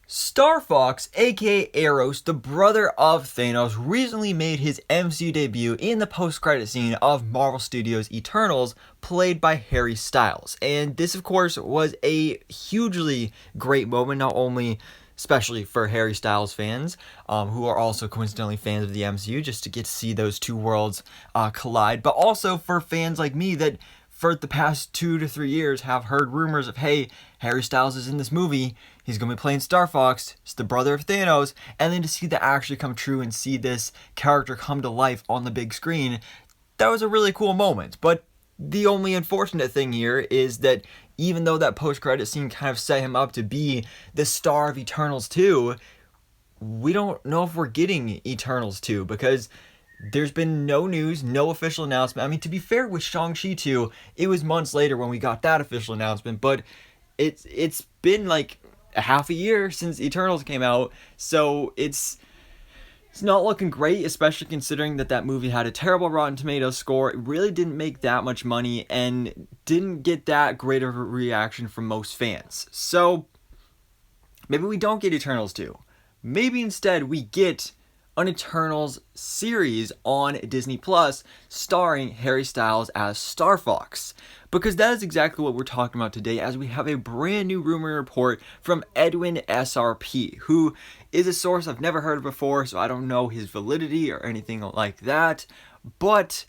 Star Fox, aka Eros, the brother of Thanos, recently made his MCU debut in the post-credit scene of Marvel Studios' Eternals, played by Harry Styles. And this, of course, was a hugely great moment, not only especially for Harry Styles fans, who are also coincidentally fans of the MCU, just to get to see those two worlds collide, but also for fans like me that for the past 2 to 3 years have heard rumors of, hey, Harry Styles is in this movie, he's going to be playing Star Fox, it's the brother of Thanos, and then to see that actually come true and see this character come to life on the big screen, that was a really cool moment. But the only unfortunate thing here is that even though that post-credit scene kind of set him up to be the star of Eternals 2, we don't know if we're getting Eternals 2 because there's been no news, no official announcement. I mean, to be fair with Shang-Chi 2, it was months later when we got that official announcement, but it's been like a half a year since Eternals came out, so it's not looking great, especially considering that movie had a terrible Rotten Tomatoes score. It really didn't make that much money and didn't get that great of a reaction from most fans. So maybe we don't get Eternals 2. Maybe instead we get an Eternals series on Disney Plus starring Harry Styles as Star Fox. Because that is exactly what we're talking about today, as we have a brand new rumor report from Edwin SRP, who is a source I've never heard of before, so I don't know his validity or anything like that. But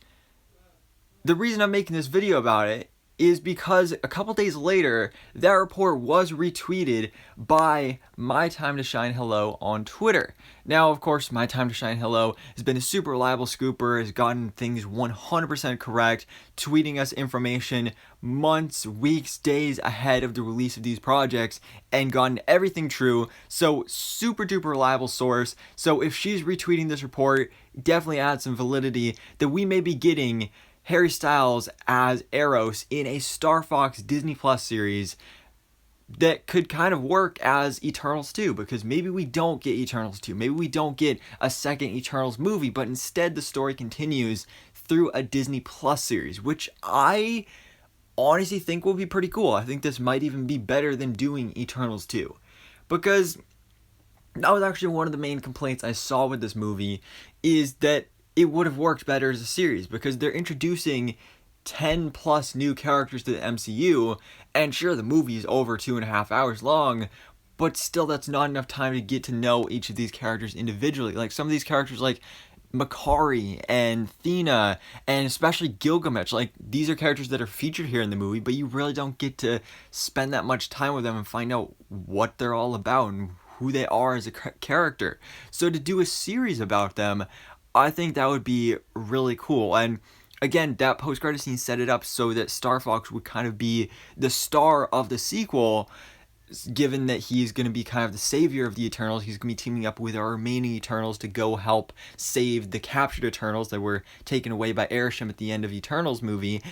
the reason I'm making this video about it is because a couple days later, that report was retweeted by My Time to Shine Hello on Twitter. Now, of course, My Time to Shine Hello has been a super reliable scooper, has gotten things 100% correct, tweeting us information months, weeks, days ahead of the release of these projects, and gotten everything true. So, super duper reliable source. So, if she's retweeting this report, definitely adds some validity that we may be getting Harry Styles as Eros in a Star Fox Disney Plus series that could kind of work as Eternals 2, because maybe we don't get Eternals 2, maybe we don't get a second Eternals movie, but instead the story continues through a Disney Plus series, which I honestly think will be pretty cool. I think this might even be better than doing Eternals 2, because that was actually one of the main complaints I saw with this movie, is that it would have worked better as a series, because they're introducing 10 plus new characters to the MCU, and sure, the movie is over 2.5 hours long, but still that's not enough time to get to know each of these characters individually. Like some of these characters like Makari and Thena, and especially Gilgamesh, like these are characters that are featured here in the movie, but you really don't get to spend that much time with them and find out what they're all about and who they are as a character. So to do a series about them, I think that would be really cool. And again, that post-credit scene set it up so that Star Fox would kind of be the star of the sequel, given that he's going to be kind of the savior of the Eternals. He's going to be teaming up with our remaining Eternals to go help save the captured Eternals that were taken away by Arishem at the end of Eternals movie,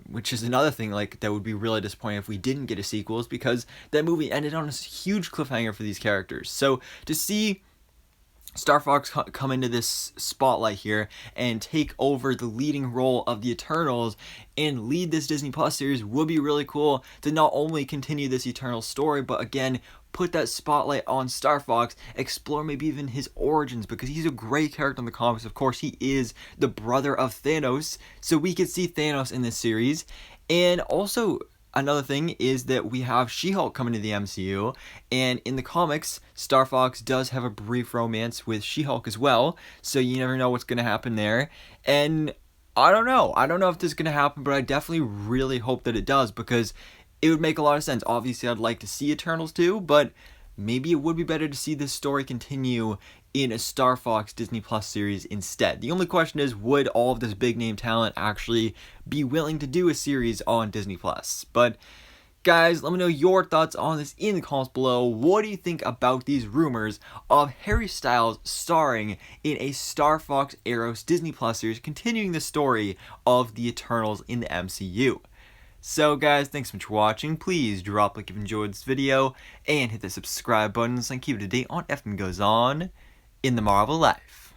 which is another thing like that would be really disappointing if we didn't get a sequel, is because that movie ended on a huge cliffhanger for these characters. So to see Star Fox come into this spotlight here and take over the leading role of the Eternals and lead this Disney Plus series would be really cool, to not only continue this Eternal story, but again, put that spotlight on Star Fox, explore maybe even his origins, because he's a great character in the comics. Of course, he is the brother of Thanos, so we could see Thanos in this series. And also, another thing is that we have She-Hulk coming to the MCU, and in the comics, Star Fox does have a brief romance with She-Hulk as well, so you never know what's going to happen there. And I don't know if this is going to happen, but I definitely really hope that it does, because it would make a lot of sense. Obviously, I'd like to see Eternals 2, but maybe it would be better to see this story continue in a Star Fox Disney Plus series instead. The only question is, would all of this big name talent actually be willing to do a series on Disney Plus? But guys, let me know your thoughts on this in the comments below. What do you think about these rumors of Harry Styles starring in a Star Fox Eros Disney Plus series, continuing the story of the Eternals in the MCU? So guys, thanks so much for watching. Please drop a like if you enjoyed this video, and hit the subscribe button so I can keep it up to date on everything goes on in the Marvel life.